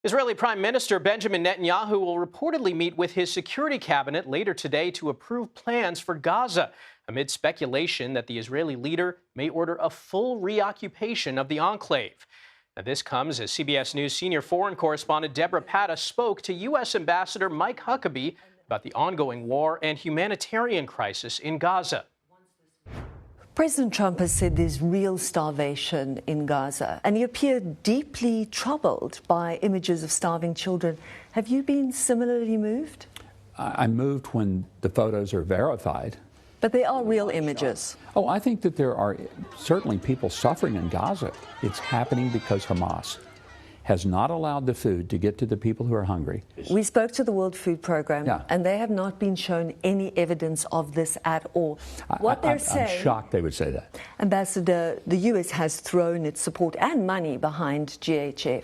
Israeli Prime Minister Benjamin Netanyahu will reportedly meet with his security cabinet later today to approve plans for Gaza, amid speculation that the Israeli leader may order a full reoccupation of the enclave. Now, this comes as CBS News senior foreign correspondent Debora Patta spoke to U.S. Ambassador Mike Huckabee about the ongoing war and humanitarian crisis in Gaza. President Trump has said there's real starvation in Gaza, and he appeared deeply troubled by images of starving children. Have you been similarly moved? I'm moved when the photos are verified. But they are real images. Oh, I think that there are certainly people suffering in Gaza. It's happening because Hamas has not allowed the food to get to the people who are hungry. We spoke to the World Food Programme, and they have not been shown any evidence of this at all. I'm shocked they would say that. Ambassador, the U.S. has thrown its support and money behind GHF.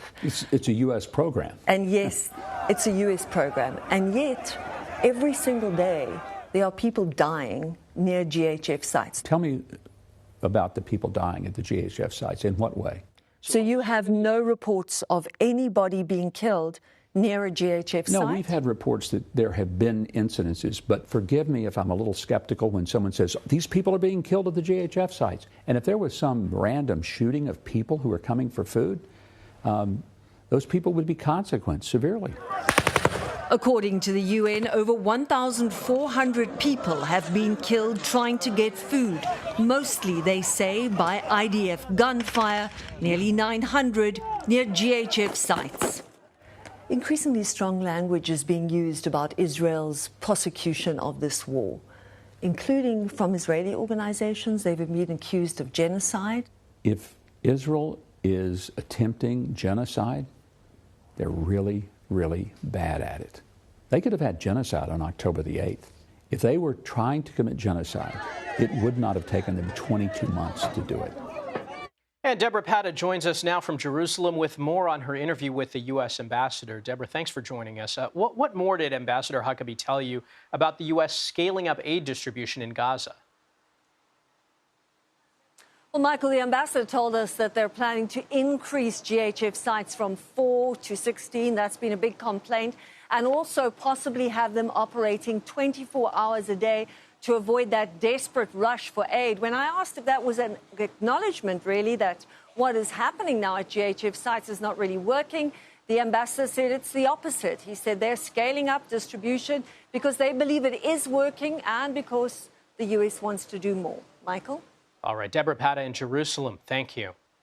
It's a U.S. program. And yes, it's a U.S. program. And yet, every single day, there are people dying near GHF sites. Tell me about the people dying at the GHF sites. In what way? So you have no reports of anybody being killed near a GHF site? No, we've had reports that there have been incidences, but forgive me if I'm a little skeptical when someone says, these people are being killed at the GHF sites. And if there was some random shooting of people who are coming for food, those people would be consequenced severely. According to the UN, over 1,400 people have been killed trying to get food, mostly, they say, by IDF gunfire, nearly 900 near GHF sites. Increasingly strong language is being used about Israel's prosecution of this war, including from Israeli organizations. They've been accused of genocide. If Israel is attempting genocide, they're really bad at it. They could have had genocide on October the 8th. If they were trying to commit genocide, it would not have taken them 22 months to do it. And Debora Patta joins us now from Jerusalem with more on her interview with the U.S. ambassador. Debora, thanks for joining us. What more did Ambassador Huckabee tell you about the U.S. scaling up aid distribution in Gaza? Well, Michael, the ambassador told us that they're planning to increase GHF sites from 4 to 16. That's been a big complaint. And also possibly have them operating 24 hours a day to avoid that desperate rush for aid. When I asked if that was an acknowledgement, really, that what is happening now at GHF sites is not really working, the ambassador said it's the opposite. He said they're scaling up distribution because they believe it is working and because the U.S. wants to do more. Michael? All right, Debora Patta in Jerusalem, thank you.